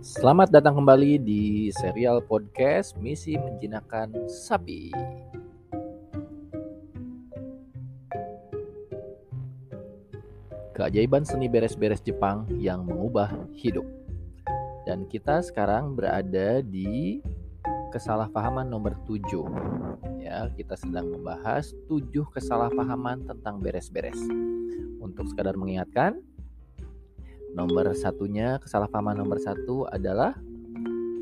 Selamat datang kembali di serial podcast Misi Menjinakkan Sapi. Keajaiban seni beres-beres Jepang yang mengubah hidup. Dan kita sekarang berada di kesalahpahaman nomor 7. Ya, kita sedang membahas 7 kesalahpahaman tentang beres-beres. Untuk sekadar mengingatkan, kesalahpahaman nomor 1 adalah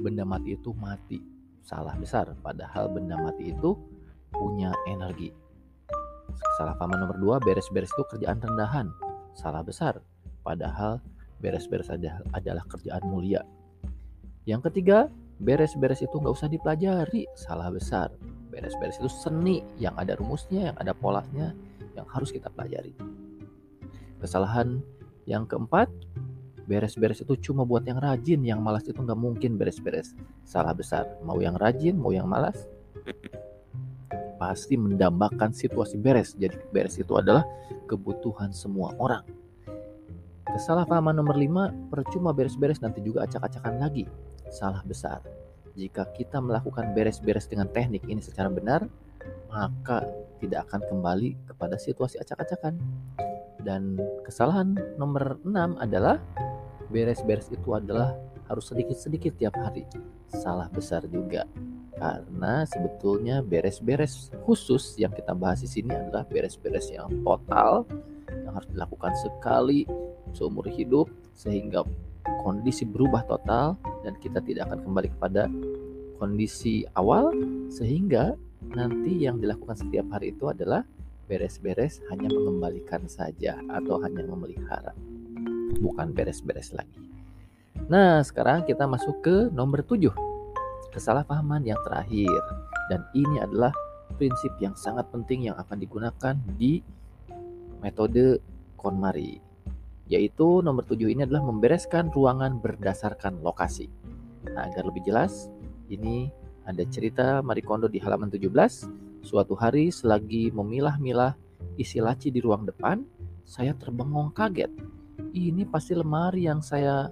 benda mati itu mati. Salah besar, padahal benda mati itu punya energi. Kesalahpahaman nomor 2, beres-beres itu kerjaan rendahan. Salah besar, padahal beres-beres adalah kerjaan mulia. Yang ketiga, beres-beres itu nggak usah dipelajari. Salah besar, beres-beres itu seni yang ada rumusnya, yang ada polanya, yang harus kita pelajari. Kesalahan yang keempat, beres-beres itu cuma buat yang rajin, yang malas itu nggak mungkin beres-beres. Salah besar, mau yang rajin, mau yang malas, pasti mendambakan situasi beres. Jadi beres itu adalah kebutuhan semua orang. Kesalahpahaman nomor 5, percuma beres-beres nanti juga acak-acakan lagi. Salah besar. Jika kita melakukan beres-beres dengan teknik ini secara benar, maka tidak akan kembali kepada situasi acak-acakan. Dan kesalahan nomor 6 adalah beres-beres itu adalah harus sedikit-sedikit tiap hari. Salah besar juga. Karena sebetulnya beres-beres khusus yang kita bahas di sini adalah beres-beres yang total, yang harus dilakukan sekali seumur hidup sehingga kondisi berubah total dan kita tidak akan kembali kepada kondisi awal, sehingga nanti yang dilakukan setiap hari itu adalah beres-beres hanya mengembalikan saja atau hanya memelihara, bukan beres-beres lagi. Nah, sekarang kita masuk ke nomor 7. Kesalahpahaman yang terakhir, dan ini adalah prinsip yang sangat penting yang akan digunakan di metode KonMari, yaitu nomor 7 ini adalah membereskan ruangan berdasarkan lokasi. Nah, agar lebih jelas, ini ada cerita Marie Kondo di halaman 17. Suatu hari selagi memilah-milah isi laci di ruang depan, saya terbengong kaget. Ini pasti lemari yang saya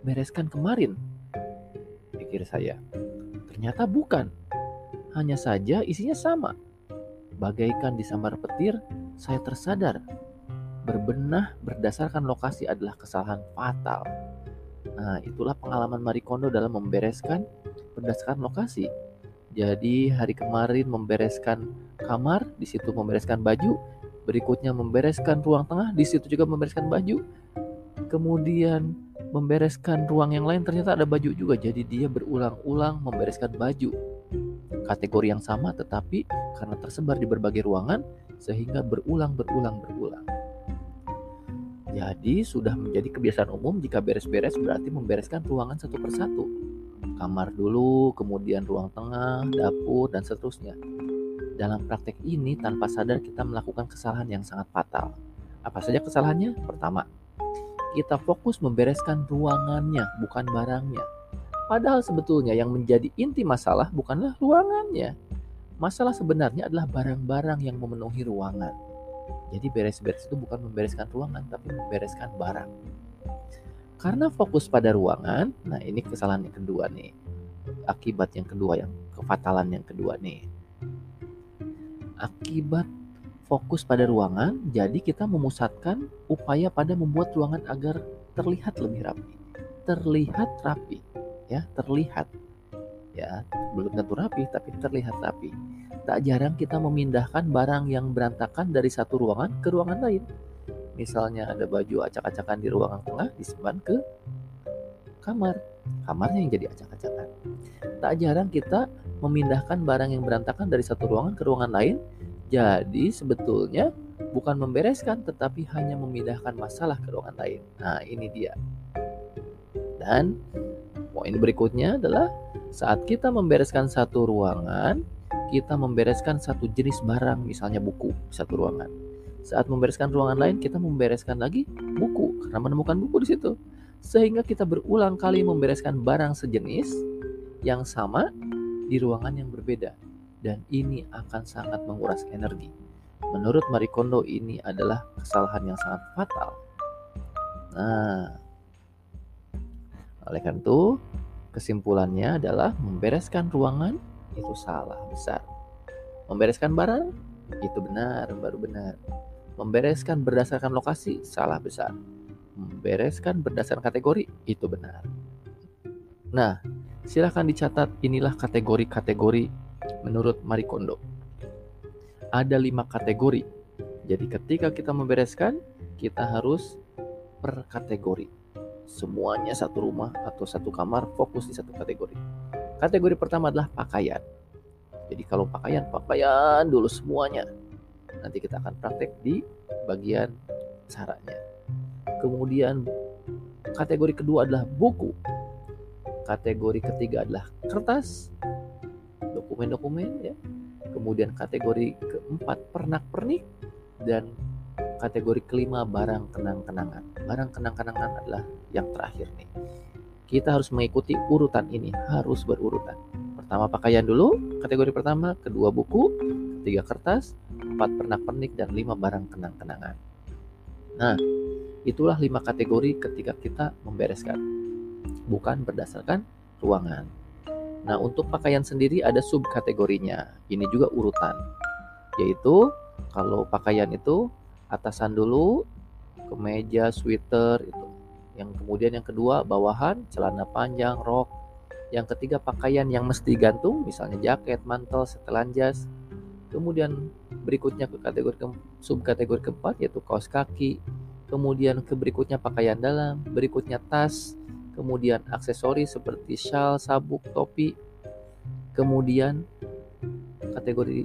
bereskan kemarin, pikir saya. Ternyata bukan. Hanya saja isinya sama. Bagaikan disambar petir, saya tersadar. Berbenah berdasarkan lokasi adalah kesalahan fatal. Nah, itulah pengalaman Marie Kondo dalam membereskan berdasarkan lokasi. Jadi hari kemarin membereskan kamar, di situ membereskan baju. Berikutnya membereskan ruang tengah, di situ juga membereskan baju. Kemudian membereskan ruang yang lain, ternyata ada baju juga. Jadi dia berulang-ulang membereskan baju kategori yang sama, tetapi karena tersebar di berbagai ruangan sehingga berulang. Jadi sudah menjadi kebiasaan umum jika beres-beres berarti membereskan ruangan satu persatu. Kamar dulu, kemudian ruang tengah, dapur, dan seterusnya. Dalam praktek ini tanpa sadar kita melakukan kesalahan yang sangat fatal. Apa saja kesalahannya? Pertama, kita fokus membereskan ruangannya, bukan barangnya. Padahal sebetulnya yang menjadi inti masalah bukanlah ruangannya. Masalah sebenarnya adalah barang-barang yang memenuhi ruangan. Jadi beres-beres itu bukan membereskan ruangan, tapi membereskan barang. Karena fokus pada ruangan, nah ini kesalahan yang kedua nih. Akibat yang kedua, yang kefatalan yang kedua nih. Akibat fokus pada ruangan, jadi kita memusatkan upaya pada membuat ruangan agar terlihat lebih rapi. Terlihat rapi, ya, terlihat. Ya, belum tentu rapi, tapi terlihat rapi. Tak jarang kita memindahkan barang yang berantakan dari satu ruangan ke ruangan lain. Misalnya ada baju acak-acakan di ruangan tengah disimpan ke kamar. Kamarnya yang jadi acak-acakan. Tak jarang kita memindahkan barang yang berantakan dari satu ruangan ke ruangan lain. Jadi sebetulnya bukan membereskan, tetapi hanya memindahkan masalah ke ruangan lain. Nah, ini dia. Dan poin berikutnya adalah saat kita membereskan satu ruangan, kita membereskan satu jenis barang, misalnya buku, satu ruangan. Saat membereskan ruangan lain, kita membereskan lagi buku karena menemukan buku di situ. Sehingga kita berulang kali membereskan barang sejenis yang sama di ruangan yang berbeda. Dan ini akan sangat menguras energi. Menurut Marie Kondo ini adalah kesalahan yang sangat fatal. Nah, Oleh karena itu, kesimpulannya adalah membereskan ruangan itu salah besar. Membereskan barang itu benar, baru benar. Membereskan berdasarkan lokasi salah besar. Membereskan berdasarkan kategori itu benar. Nah, silakan dicatat, inilah kategori-kategori menurut Marie Kondo. Ada 5 kategori. Jadi ketika kita membereskan, kita harus per kategori. Semuanya satu rumah atau satu kamar fokus di satu kategori. Kategori pertama adalah pakaian. Jadi kalau pakaian dulu semuanya. Nanti kita akan praktek di bagian caranya. Kemudian kategori kedua adalah buku. Kategori ketiga adalah kertas, dokumen-dokumen ya. Kemudian kategori keempat pernak-pernik, dan kategori kelima barang kenang-kenangan. Barang kenang-kenangan adalah yang terakhir nih. Kita harus mengikuti urutan ini, harus berurutan. Pertama pakaian dulu, kategori pertama, kedua buku, ketiga kertas, 4 pernak-pernik, dan 5 barang kenang-kenangan. Nah, itulah 5 kategori ketika kita membereskan, bukan berdasarkan ruangan. Nah, untuk pakaian sendiri ada subkategorinya. Ini juga urutan, yaitu kalau pakaian itu atasan dulu, kemeja, sweater itu. Yang kemudian yang kedua bawahan, celana panjang, rok. Yang ketiga pakaian yang mesti gantung, misalnya jaket, mantel, setelan jas. Kemudian berikutnya ke subkategori keempat yaitu kaos kaki. Kemudian ke berikutnya pakaian dalam, berikutnya tas. Kemudian aksesoris seperti syal, sabuk, topi. Kemudian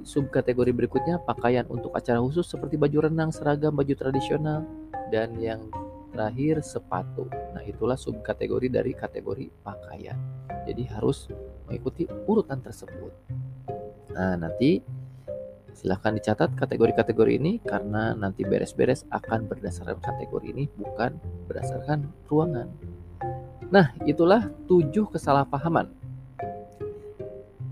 subkategori berikutnya pakaian untuk acara khusus seperti baju renang, seragam, baju tradisional, dan yang terakhir sepatu. Nah, itulah subkategori dari kategori pakaian. Jadi harus mengikuti urutan tersebut. Nah, nanti silahkan dicatat kategori-kategori ini karena nanti beres-beres akan berdasarkan kategori ini, bukan berdasarkan ruangan. Nah, itulah 7 kesalahpahaman.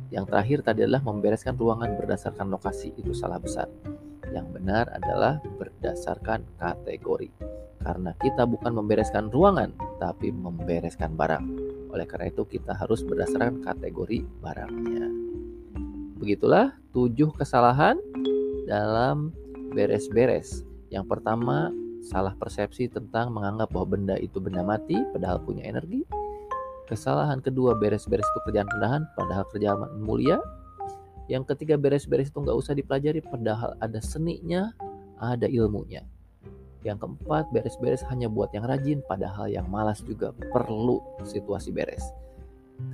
Yang terakhir tadi adalah membereskan ruangan berdasarkan lokasi, itu salah besar. Yang benar adalah berdasarkan kategori. Karena kita bukan membereskan ruangan, tapi membereskan barang. Oleh karena itu kita harus berdasarkan kategori barangnya. Begitulah 7 kesalahan dalam beres-beres. Yang pertama, salah persepsi tentang menganggap bahwa benda itu benda mati padahal punya energi. Kesalahan kedua, beres-beres itu kerjaan rendahan padahal kerjaan mulia. Yang ketiga, beres-beres itu gak usah dipelajari padahal ada seninya, ada ilmunya. Yang keempat, beres-beres hanya buat yang rajin padahal yang malas juga perlu situasi beres.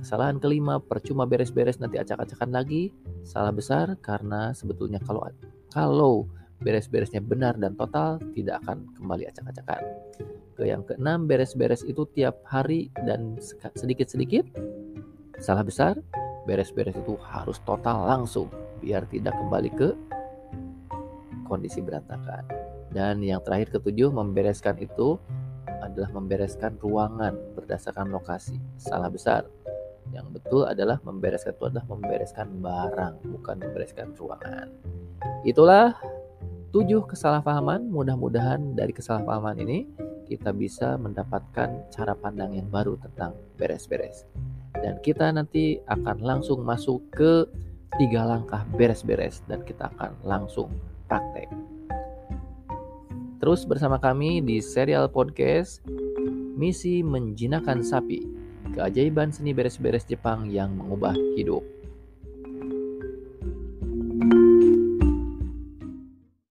Kesalahan kelima, percuma beres-beres nanti acak-acakan lagi. Salah besar karena sebetulnya kalau beres-beresnya benar dan total tidak akan kembali acak-acakan. Yang keenam, beres-beres itu tiap hari dan sedikit-sedikit. Salah besar, beres-beres itu harus total langsung biar tidak kembali ke kondisi berantakan. Dan yang terakhir ketujuh, membereskan itu adalah membereskan ruangan berdasarkan lokasi. Salah besar. Yang betul adalah membereskan itu adalah membereskan barang, bukan membereskan ruangan. Itulah 7 kesalahpahaman. Mudah-mudahan dari kesalahpahaman ini kita bisa mendapatkan cara pandang yang baru tentang beres-beres. Dan kita nanti akan langsung masuk ke 3 langkah beres-beres dan kita akan langsung praktek. Terus bersama kami di serial podcast Misi Menjinakkan Sapi, keajaiban seni beres-beres Jepang yang mengubah hidup.